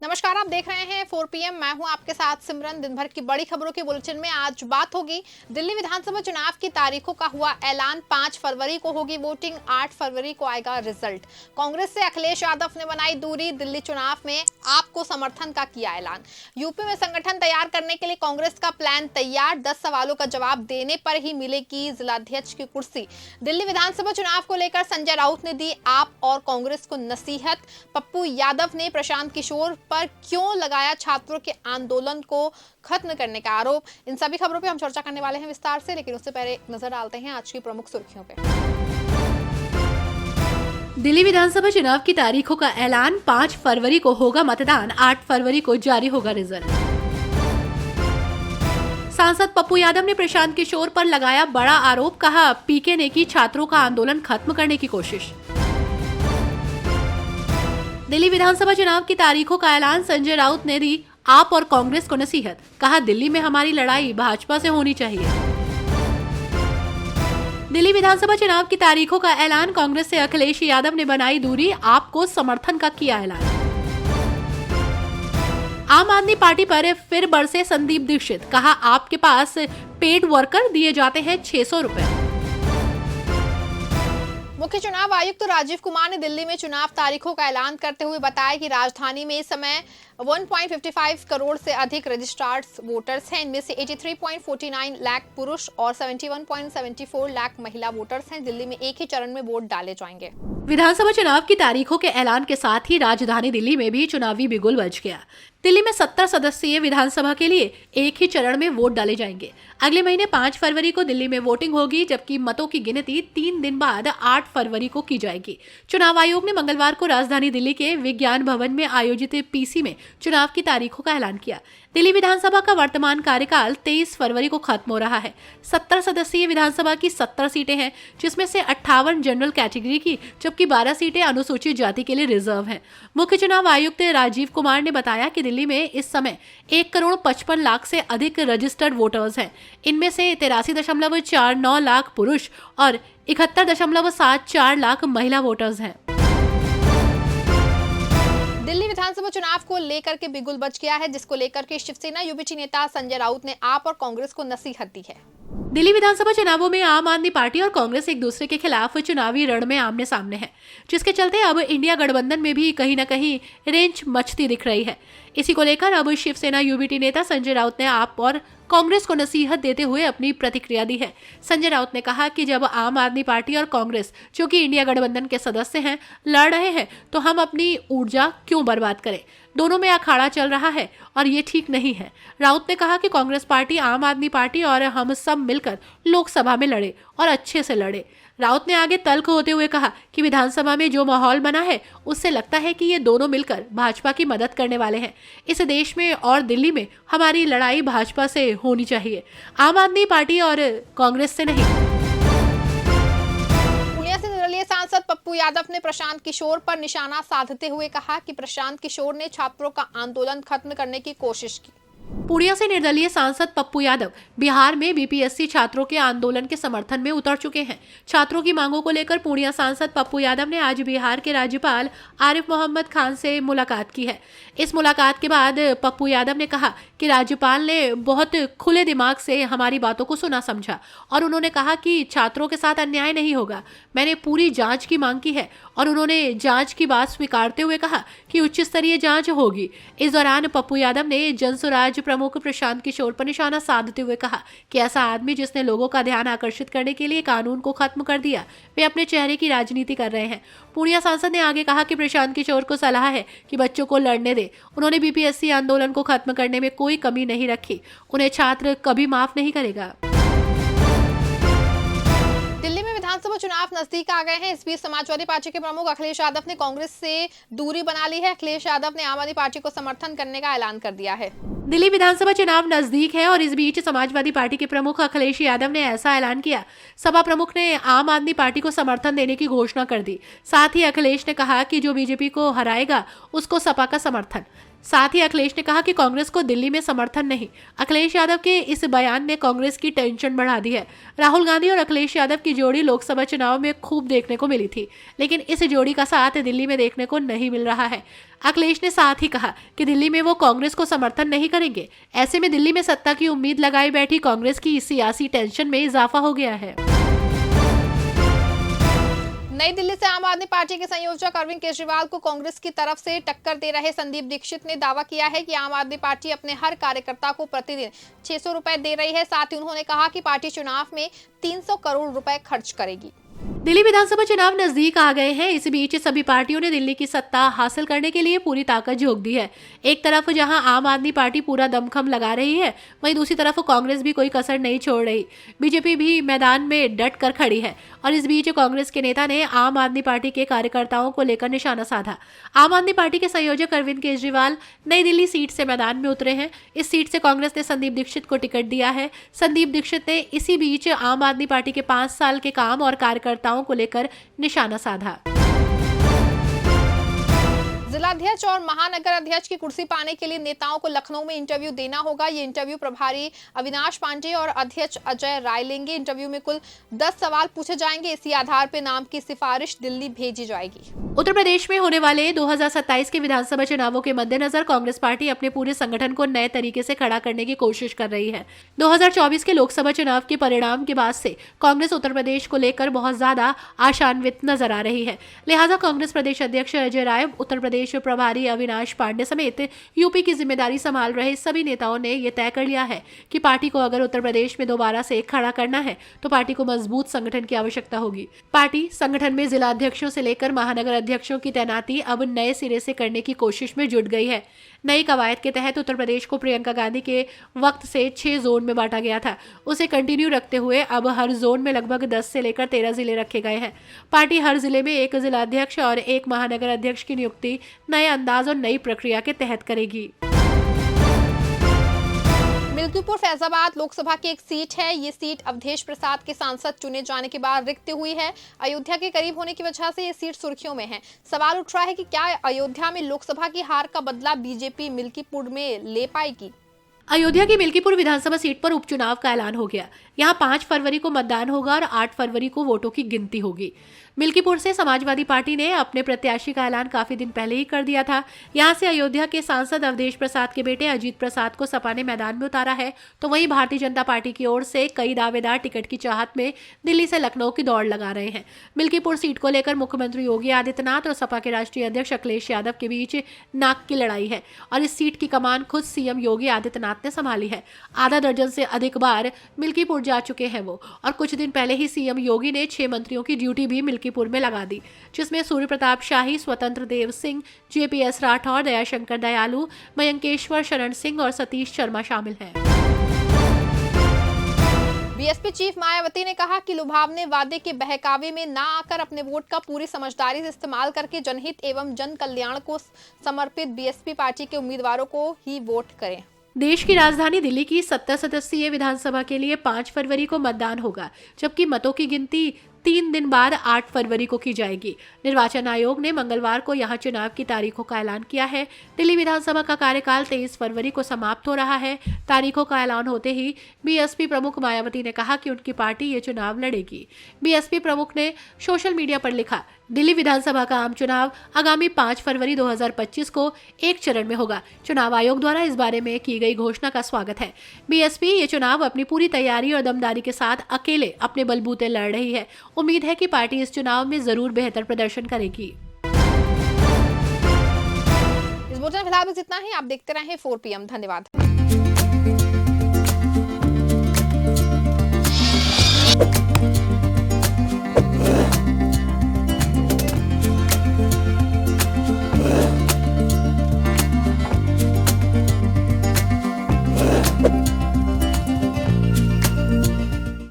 नमस्कार, आप देख रहे हैं 4 PM। मैं हूं आपके साथ सिमरन। दिन भर की बड़ी खबरों के बुलेटिन में आज बात होगी दिल्ली विधानसभा चुनाव की तारीखों का हुआ ऐलान। 5 फरवरी को होगी वोटिंग, 8 फरवरी को आएगा रिजल्ट। कांग्रेस से अखिलेश यादव ने बनाई दूरी, दिल्ली चुनाव में आपको समर्थन का किया ऐलान। यूपी में संगठन तैयार करने के लिए कांग्रेस का प्लान तैयार, 10 सवालों का जवाब देने पर ही मिलेगी जिलाध्यक्ष की कुर्सी। दिल्ली विधानसभा चुनाव को लेकर संजय राउत ने दी आप और कांग्रेस को नसीहत। पप्पू यादव ने प्रशांत किशोर पर क्यों लगाया छात्रों के आंदोलन को खत्म करने का आरोप। इन सभी खबरों पे हम चर्चा करने वाले हैं विस्तार से, लेकिन उससे पहले नजर डालते हैं आज की प्रमुख सुर्खियों पे। दिल्ली विधानसभा चुनाव की तारीखों का ऐलान। 5 फरवरी को होगा मतदान, 8 फरवरी को जारी होगा रिजल्ट। सांसद पप्पू यादव ने प्रशांत किशोर पर लगाया बड़ा आरोप, कहा पीके ने की छात्रों का आंदोलन खत्म करने की कोशिश। दिल्ली विधानसभा चुनाव की तारीखों का ऐलान। संजय राउत ने दी आप और कांग्रेस को नसीहत, कहा दिल्ली में हमारी लड़ाई भाजपा से होनी चाहिए। दिल्ली विधानसभा चुनाव की तारीखों का ऐलान। कांग्रेस से अखिलेश यादव ने बनाई दूरी, आपको समर्थन का किया ऐलान। आम आदमी पार्टी पर फिर बरसे संदीप दीक्षित, कहा आपके पास पेड वर्कर दिए जाते हैं 600 रुपए। मुख्य चुनाव आयुक्त राजीव कुमार ने दिल्ली में चुनाव तारीखों का ऐलान करते हुए बताया कि राजधानी में इस समय 1.55 करोड़ से अधिक रजिस्टर्ड वोटर्स हैं। इनमें से 83.49 लाख पुरुष और 71.74 लाख महिला वोटर्स हैं। दिल्ली में एक ही चरण में वोट डाले जाएंगे। विधानसभा चुनाव की तारीखों के ऐलान के साथ ही राजधानी दिल्ली में भी चुनावी बिगुल बज गया। दिल्ली में 70 सदस्यीय विधानसभा के लिए एक ही चरण में वोट डाले जाएंगे। अगले महीने 5 फरवरी को दिल्ली में वोटिंग होगी, जबकि मतों की गिनती 3 दिन बाद 8 फरवरी को की जाएगी। चुनाव आयोग ने मंगलवार को राजधानी दिल्ली के विज्ञान भवन में आयोजित पीसी में चुनाव की तारीखों का ऐलान किया। दिल्ली विधानसभा का वर्तमान कार्यकाल 23 फरवरी को खत्म हो रहा है। 70 सदस्यीय विधानसभा की 70 सीटें हैं, जिसमें से 58 जनरल कैटेगरी की, जबकि 12 सीटें अनुसूचित जाति के लिए रिजर्व हैं। मुख्य चुनाव आयुक्त राजीव कुमार ने बताया कि दिल्ली में इस समय 1 करोड़ 55 लाख से अधिक रजिस्टर्ड वोटर्स हैं। इनमें से 83.49 लाख पुरुष और 71.74 लाख महिला वोटर्स हैं। दिल्ली विधानसभा चुनाव को लेकर के बिगुल बच गया है, जिसको लेकर के शिवसेना यूबीटी नेता संजय राउत ने आप और कांग्रेस को नसीहत दी है। दिल्ली विधानसभा चुनावों में आम आदमी पार्टी और कांग्रेस एक दूसरे के खिलाफ चुनावी रण में आमने सामने है, जिसके चलते अब इंडिया गठबंधन में भी कहीं न कहीं रेंज मचती दिख रही है। इसी को लेकर अब शिवसेना यूबीटी नेता संजय राउत ने आप और कांग्रेस को नसीहत देते हुए अपनी प्रतिक्रिया दी है। संजय राउत ने कहा कि जब आम आदमी पार्टी और कांग्रेस, जो कि इंडिया गठबंधन के सदस्य हैं, लड़ रहे हैं, तो हम अपनी ऊर्जा क्यों बर्बाद करें। दोनों में अखाड़ा चल रहा है और ये ठीक नहीं है। राउत ने कहा कि कांग्रेस पार्टी, आम आदमी पार्टी और हम सब मिलकर लोकसभा में लड़े और अच्छे से लड़े। राउत ने आगे तल्ख होते हुए कहा कि विधानसभा में जो माहौल बना है, उससे लगता है कि ये दोनों मिलकर भाजपा की मदद करने वाले हैं। इस देश में और दिल्ली में हमारी लड़ाई भाजपा से होनी चाहिए, आम आदमी पार्टी और कांग्रेस से नहीं। पूर्णिया से निर्दलीय सांसद पप्पू यादव ने प्रशांत किशोर पर निशाना साधते हुए कहा कि प्रशांत किशोर ने छात्रों का आंदोलन खत्म करने की कोशिश की। पूर्णिया से निर्दलीय सांसद पप्पू यादव बिहार में बीपीएससी छात्रों के आंदोलन के समर्थन में उतर चुके हैं। छात्रों की मांगों को लेकर पूर्णिया सांसद पप्पू यादव ने आज बिहार के राज्यपाल आरिफ मोहम्मद खान से मुलाकात की है। इस मुलाकात के बाद पप्पू यादव ने कहा कि राज्यपाल ने बहुत खुले दिमाग से हमारी बातों को सुना समझा और उन्होंने कहा कि छात्रों के साथ अन्याय नहीं होगा। मैंने पूरी जांच की मांग की है और उन्होंने जांच की बात स्वीकारते हुए कहा कि उच्च स्तरीय जांच होगी। इस दौरान पप्पू यादव ने जनसुराज प्रमुख प्रशांत किशोर पर निशाना साधते हुए कहा कि ऐसा आदमी जिसने लोगों का ध्यान आकर्षित करने के लिए कानून को खत्म कर दिया, वे अपने चेहरे की राजनीति कर रहे हैं। पूर्णिया सांसद ने आगे कहा कि प्रशांत किशोर को सलाह है कि बच्चों को लड़ने दे। उन्होंने बीपीएससी आंदोलन को खत्म करने में कोई कमी नहीं रखी, उन्हें छात्र कभी माफ नहीं करेगा। दिल्ली में विधानसभा चुनाव नजदीक आ गए हैं। इस बीच समाजवादी पार्टी के प्रमुख अखिलेश यादव ने कांग्रेस से दूरी बना ली है। अखिलेश यादव ने आम आदमी पार्टी को समर्थन करने का ऐलान कर दिया है। दिल्ली विधानसभा चुनाव नजदीक है और इस बीच समाजवादी पार्टी के प्रमुख अखिलेश यादव ने ऐसा ऐलान किया। सपा प्रमुख ने आम आदमी पार्टी को समर्थन देने की घोषणा कर दी। साथ ही अखिलेश ने कहा कि जो बीजेपी को हराएगा उसको सपा का समर्थन। साथ ही अखिलेश ने कहा कि कांग्रेस को दिल्ली में समर्थन नहीं। अखिलेश यादव के इस बयान ने कांग्रेस की टेंशन बढ़ा दी है। राहुल गांधी और अखिलेश यादव की जोड़ी लोकसभा चुनाव में खूब देखने को मिली थी, लेकिन इस जोड़ी का साथ दिल्ली में देखने को नहीं मिल रहा है। अखिलेश ने साथ ही कहा कि दिल्ली में वो कांग्रेस को समर्थन नहीं करेंगे। ऐसे में दिल्ली में सत्ता की उम्मीद लगाई बैठी कांग्रेस की सियासी टेंशन में इजाफा हो गया है। नई दिल्ली से आम आदमी पार्टी के संयोजक अरविंद केजरीवाल को कांग्रेस की तरफ से टक्कर दे रहे संदीप दीक्षित ने दावा किया है कि आम आदमी पार्टी अपने हर कार्यकर्ता को प्रतिदिन 600 रुपए दे रही है। साथ ही उन्होंने कहा कि पार्टी चुनाव में 300 करोड़ रुपए खर्च करेगी। दिल्ली विधानसभा चुनाव नजदीक आ गए हैं। इस बीच सभी पार्टियों ने दिल्ली की सत्ता हासिल करने के लिए पूरी ताकत झोंक दी है। एक तरफ जहां आम आदमी पार्टी पूरा दमखम लगा रही है, वहीं दूसरी तरफ कांग्रेस भी कोई कसर नहीं छोड़ रही। बीजेपी भी मैदान में डट कर खड़ी है और इस बीच कांग्रेस के नेता ने आम आदमी पार्टी के कार्यकर्ताओं को लेकर निशाना साधा। आम आदमी पार्टी के संयोजक अरविंद केजरीवाल नई दिल्ली सीट से मैदान में उतरे हैं। इस सीट से कांग्रेस ने संदीप दीक्षित को टिकट दिया है। संदीप दीक्षित ने इसी बीच आम आदमी पार्टी के 5 साल के काम और कार्यकर्ताओं को लेकर निशाना साधा। जिलाध्यक्ष और महानगर अध्यक्ष की कुर्सी पाने के लिए नेताओं को लखनऊ में इंटरव्यू देना होगा। ये इंटरव्यू प्रभारी अविनाश पांडे और अध्यक्ष अजय राय लेंगे। इंटरव्यू में कुल 10 सवाल पूछे जाएंगे। इसी आधार पर नाम की सिफारिश दिल्ली भेजी जाएगी। उत्तर प्रदेश में होने वाले 2027 के विधानसभा चुनावों के मद्देनजर कांग्रेस पार्टी अपने पूरे संगठन को नए तरीके से खड़ा करने की कोशिश कर रही है। 2024 के लोकसभा चुनाव के परिणाम के बाद से कांग्रेस उत्तर प्रदेश को लेकर बहुत ज्यादा आशान्वित नजर आ रही है। लिहाजा कांग्रेस प्रदेश अध्यक्ष अजय राय, उत्तर प्रदेश प्रभारी अविनाश पांडे समेत यूपी की जिम्मेदारी संभाल रहे सभी नेताओं ने यह तय कर लिया है कि पार्टी को अगर उत्तर प्रदेश में दोबारा से खड़ा करना है तो पार्टी को मजबूत संगठन की आवश्यकता होगी। पार्टी संगठन में जिला अध्यक्षों से लेकर महानगर अध्यक्षों की तैनाती अब नए सिरे से करने की कोशिश में जुट गई है। नई कवायद के तहत उत्तर प्रदेश को प्रियंका गांधी के वक्त से 6 जोन में बांटा गया था। उसे कंटिन्यू रखते हुए अब हर जोन में लगभग 10 से लेकर 13 जिले रखे गए हैं। पार्टी हर जिले में एक जिला अध्यक्ष और एक महानगर अध्यक्ष की नियुक्ति नए अंदाज और नई प्रक्रिया के तहत करेगी। मिल्कीपुर फैजाबाद लोकसभा की एक सीट है। ये सीट अवधेश प्रसाद के सांसद चुने जाने के बाद रिक्त हुई है। अयोध्या के करीब होने की वजह से ये सीट सुर्खियों में है। सवाल उठ रहा है कि क्या अयोध्या में लोकसभा की हार का बदला बीजेपी मिल्कीपुर में ले पाएगी। अयोध्या की मिल्कीपुर विधानसभा सीट पर उपचुनाव का ऐलान हो गया। यहां 5 फरवरी को मतदान होगा और 8 फरवरी को वोटों की गिनती होगी। मिल्कीपुर से समाजवादी पार्टी ने अपने प्रत्याशी का ऐलान काफी दिन पहले ही कर दिया था। यहां से अयोध्या के सांसद अवधेश प्रसाद के बेटे अजीत प्रसाद को सपा ने मैदान में उतारा है, तो वहीं भारतीय जनता पार्टी की ओर से कई दावेदार टिकट की चाहत में दिल्ली से लखनऊ की दौड़ लगा रहे हैं। मिल्कीपुर सीट को लेकर मुख्यमंत्री योगी आदित्यनाथ और सपा के राष्ट्रीय अध्यक्ष अखिलेश यादव के बीच नाक की लड़ाई है और इस सीट की कमान खुद सीएम योगी आदित्यनाथ ने संभाली है। आधा दर्जन से अधिक बार मिल्कीपुर जा चुके हैं वो, और कुछ दिन पहले ही सीएम योगी ने 6 मंत्रियों की ड्यूटी भी मिल्कीपुर में लगा दी, जिसमें सूर्य प्रताप शाही, स्वतंत्र देव सिंह, जेपीएस राठौर, दयाशंकर दयालु, मयंकेश्वर शरण सिंह और सतीश शर्मा शामिल हैं। बीएसपी चीफ मायावती ने कहा कि लुभावने वादे के बहकावे में ना आकर अपने वोट का पूरी समझदारी से इस्तेमाल करके जनहित एवं जन कल्याण को समर्पित बीएसपी पार्टी के उम्मीदवारों को ही वोट करें। देश की राजधानी दिल्ली की 70 सदस्यीय विधानसभा के लिए 5 फरवरी को मतदान होगा, जबकि मतों की गिनती 3 दिन बाद 8 फरवरी को की जाएगी। निर्वाचन आयोग ने मंगलवार को यहां चुनाव की तारीखों का ऐलान किया है। दिल्ली विधानसभा का कार्यकाल 23 फरवरी को समाप्त हो रहा है। तारीखों का ऐलान होते ही बीएसपी प्रमुख मायावती ने कहा कि उनकी पार्टी ये चुनाव लड़ेगी। बीएसपी प्रमुख ने सोशल मीडिया पर लिखा, दिल्ली विधानसभा का आम चुनाव आगामी 5 फरवरी 2025 को एक चरण में होगा। चुनाव आयोग द्वारा इस बारे में की गई घोषणा का स्वागत है। बीएसपी ये चुनाव अपनी पूरी तैयारी और दमदारी के साथ अकेले अपने बलबूते लड़ रही है। उम्मीद है कि पार्टी इस चुनाव में जरूर बेहतर प्रदर्शन करेगी। इस बुलेटिन में फिलहाल बस इतना ही। आप देखते रहें 4 PM। धन्यवाद।